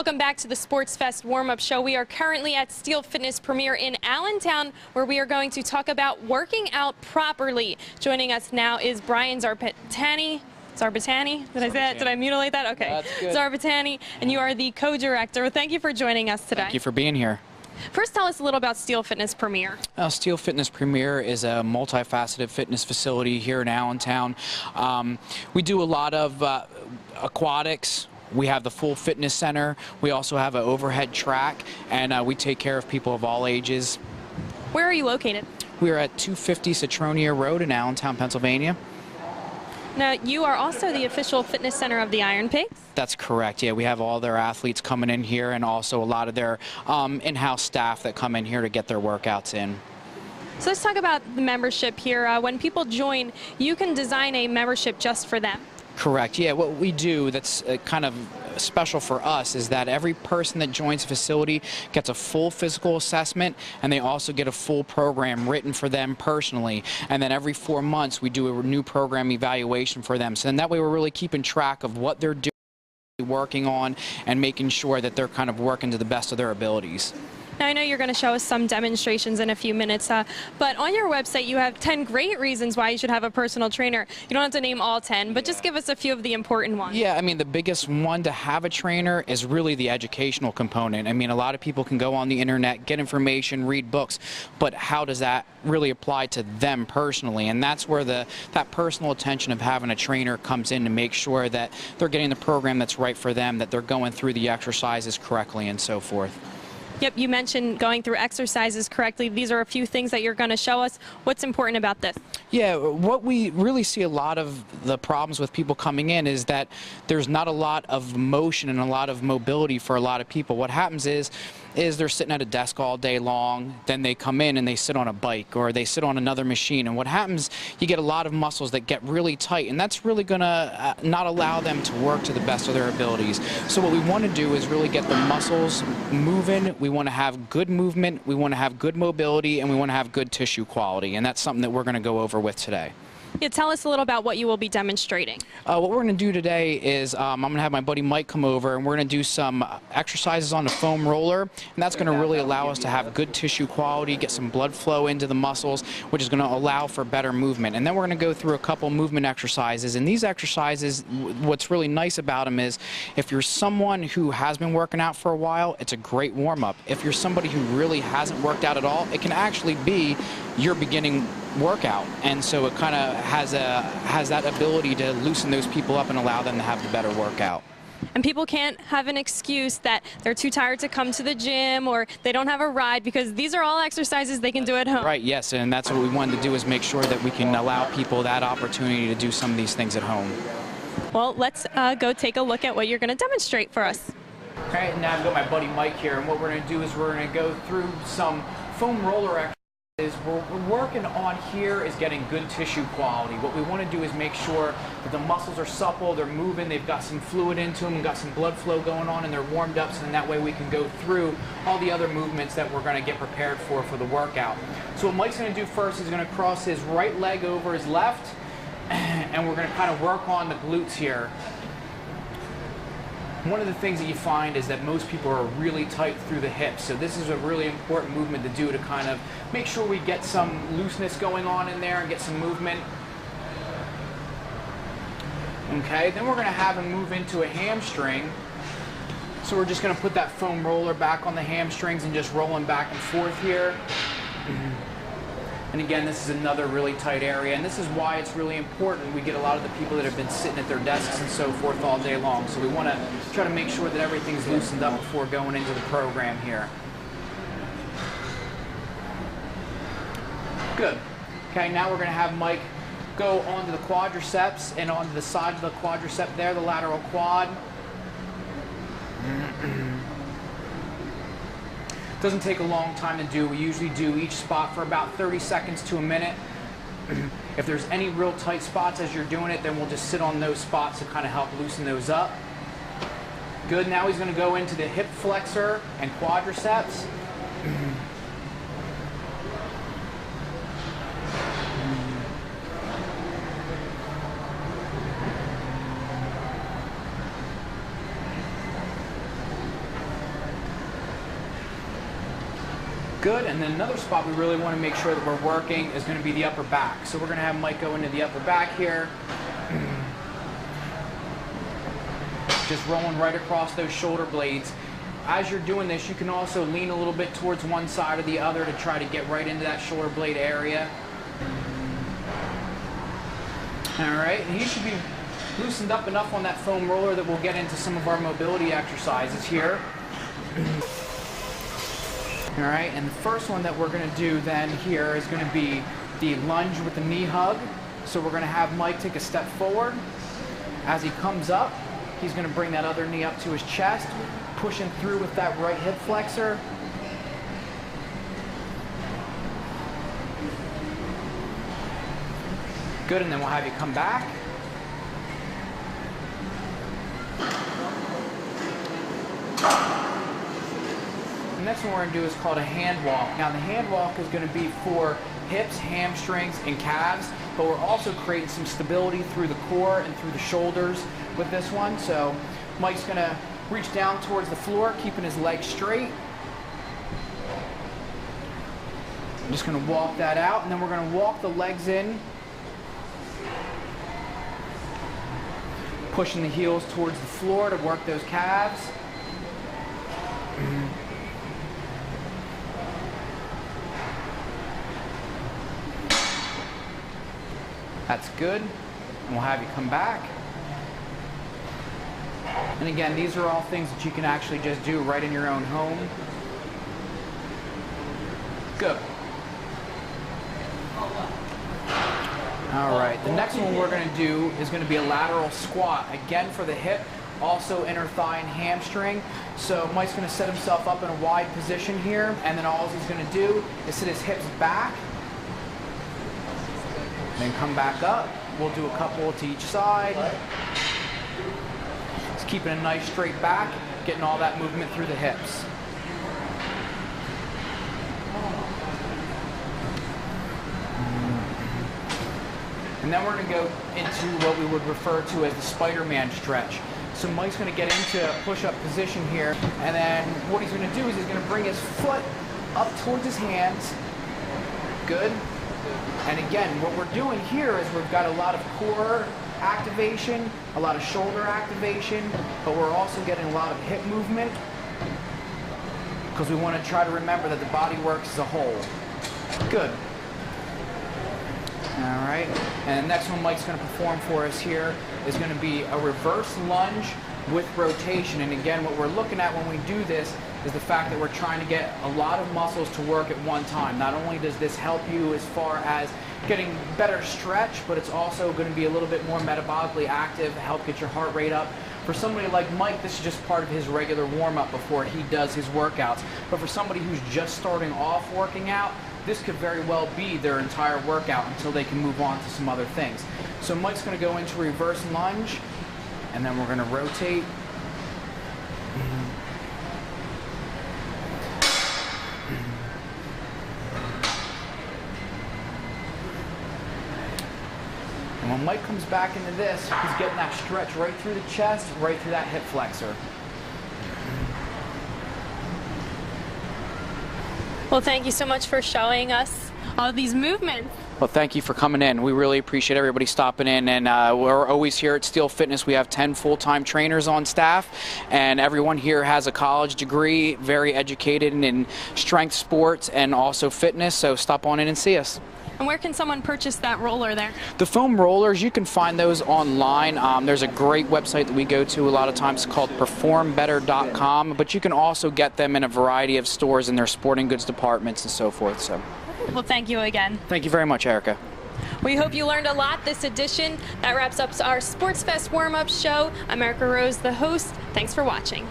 Welcome back to the SportsFest warm-up show. We are currently at Steel Fitness Premier in Allentown, where we are going to talk about working out properly. Joining us now is Brian Zarbatani. Did I say it? Did I mutilate that? Okay. That's good. Zarbatani, and you are the co-director. Thank you for joining us today. Thank you for being here. First, tell us a little about Steel Fitness Premier. Steel Fitness Premier is a multifaceted fitness facility here in Allentown. We do a lot of aquatics. We have the full fitness center. We also have an overhead track, and we take care of people of all ages. Where are you located? We are at 250 Citronia Road in Allentown, Pennsylvania. Now, you are also the official fitness center of the Iron Pigs? That's correct. Yeah, we have all their athletes coming in here, and also a lot of their in-house staff that come in here to get their workouts in. So let's talk about the membership here. When people join, you can design a membership just for them. Correct. Yeah, what we do that's kind of special for us is that every person that joins the facility gets a full physical assessment, and they also get a full program written for them personally. And then every 4 months we do a new program evaluation for them. So then that way we're really keeping track of what they're doing, working on, and making sure that they're kind of working to the best of their abilities. Now, I know you're going to show us some demonstrations in a few minutes, but on your website you have 10 great reasons why you should have a personal trainer. You don't have to name all 10, but just give us a few of the important ones. Yeah, I mean, the biggest one to have a trainer is really the educational component. I mean, a lot of people can go on the internet, get information, read books, but how does that really apply to them personally? And that's where that personal attention of having a trainer comes in to make sure that they're getting the program that's right for them, that they're going through the exercises correctly, and so forth. Yep, you mentioned going through exercises correctly. These are a few things that you're going to show us. What's important about this? Yeah, what we really see a lot of the problems with people coming in is that there's not a lot of motion and a lot of mobility for a lot of people. What happens is they're sitting at a desk all day long, then they come in and they sit on a bike or they sit on another machine, and what happens, you get a lot of muscles that get really tight, and that's really going to not allow them to work to the best of their abilities. So what we want to do is really get the muscles moving. We want to have good movement, we want to have good mobility, and we want to have good tissue quality, and that's something that we're going to go over with today. Yeah, tell us a little about what you will be demonstrating. What we're going to do today is I'm going to have my buddy Mike come over, and we're going to do some exercises on the foam roller, and that's going to really allow us to have good tissue quality, get some blood flow into the muscles, which is going to allow for better movement. And then we're going to go through a couple movement exercises, and these exercises, what's really nice about them is if you're someone who has been working out for a while, it's a great warm-up. If you're somebody who really hasn't worked out at all, it can actually be your beginning workout, and so it kind of has that ability to loosen those people up and allow them to have the better workout. And people can't have an excuse that they're too tired to come to the gym or they don't have a ride, because these are all exercises they can do at home. Right, yes, and that's what we wanted to do, is make sure that we can allow people that opportunity to do some of these things at home. Well, let's go take a look at what you're going to demonstrate for us. All right, now I've got my buddy Mike here, and what we're going to do is we're going to go through some foam roller exercises. What we're working on here is getting good tissue quality. What we want to do is make sure that the muscles are supple, they're moving, they've got some fluid into them, got some blood flow going on, and they're warmed up, so that way we can go through all the other movements that we're going to get prepared for the workout. So what Mike's going to do first is going to cross his right leg over his left, and we're going to kind of work on the glutes here. One of the things that you find is that most people are really tight through the hips, so this is a really important movement to do to kind of make sure we get some looseness going on in there and get some movement. Okay, then we're going to have him move into a hamstring. So we're just going to put that foam roller back on the hamstrings and just rolling back and forth here. And again, this is another really tight area, and this is why it's really important. We get a lot of the people that have been sitting at their desks and so forth all day long, so we want to try to make sure that everything's loosened up before going into the program here. Good. Okay, now we're going to have Mike go onto the quadriceps and onto the side of the quadricep there, the lateral quad. Doesn't take a long time to do. We usually do each spot for about 30 seconds to a minute. If there's any real tight spots as you're doing it, then we'll just sit on those spots to kind of help loosen those up. Good, now he's going to go into the hip flexor and quadriceps. Good, and then another spot we really want to make sure that we're working is going to be the upper back. So we're going to have Mike go into the upper back here. Just rolling right across those shoulder blades. As you're doing this, you can also lean a little bit towards one side or the other to try to get right into that shoulder blade area. All right, and he should be loosened up enough on that foam roller that we'll get into some of our mobility exercises here. All right, and the first one that we're going to do then here is going to be the lunge with the knee hug. So we're going to have Mike take a step forward. As he comes up, he's going to bring that other knee up to his chest, pushing through with that right hip flexor. Good, and then we'll have you come back. The next one we're going to do is called a hand walk. Now the hand walk is going to be for hips, hamstrings, and calves, but we're also creating some stability through the core and through the shoulders with this one. So Mike's going to reach down towards the floor, keeping his legs straight. I'm just going to walk that out, and then we're going to walk the legs in, pushing the heels towards the floor to work those calves. That's good, and we'll have you come back. And again, these are all things that you can actually just do right in your own home. Good. All right, the next one we're going to do is going to be a lateral squat. Again for the hip, also inner thigh and hamstring. So Mike's going to set himself up in a wide position here, and then all he's going to do is sit his hips back, then come back up. We'll do a couple to each side. Just keeping a nice straight back, getting all that movement through the hips. And then we're going to go into what we would refer to as the Spider-Man stretch. So Mike's going to get into a push-up position here, and then what he's going to do is he's going to bring his foot up towards his hands. Good. And again, what we're doing here is we've got a lot of core activation, a lot of shoulder activation, but we're also getting a lot of hip movement because we want to try to remember that the body works as a whole. Good. All right, and the next one Mike's going to perform for us here is going to be a reverse lunge with rotation. And again, what we're looking at when we do this is the fact that we're trying to get a lot of muscles to work at one time. Not only does this help you as far as getting better stretch, but it's also going to be a little bit more metabolically active, help get your heart rate up. For somebody like Mike, this is just part of his regular warm-up before he does his workouts. But for somebody who's just starting off working out, this could very well be their entire workout until they can move on to some other things. So Mike's going to go into reverse lunge, and then we're going to rotate. And when Mike comes back into this, he's getting that stretch right through the chest, right through that hip flexor. Well, thank you so much for showing us all these movements. Well, thank you for coming in. We really appreciate everybody stopping in, and we're always here at Steel Fitness. We have 10 full-time trainers on staff, and everyone here has a college degree, very educated in strength sports and also fitness, so stop on in and see us. And where can someone purchase that roller there? The foam rollers, you can find those online. There's a great website that we go to a lot of times called performbetter.com, but you can also get them in a variety of stores in their sporting goods departments and so forth. So, well, thank you again. Thank you very much, Erica. We hope you learned a lot this edition. That wraps up our SportsFest warm-up show. I'm Erica Rose, the host. Thanks for watching.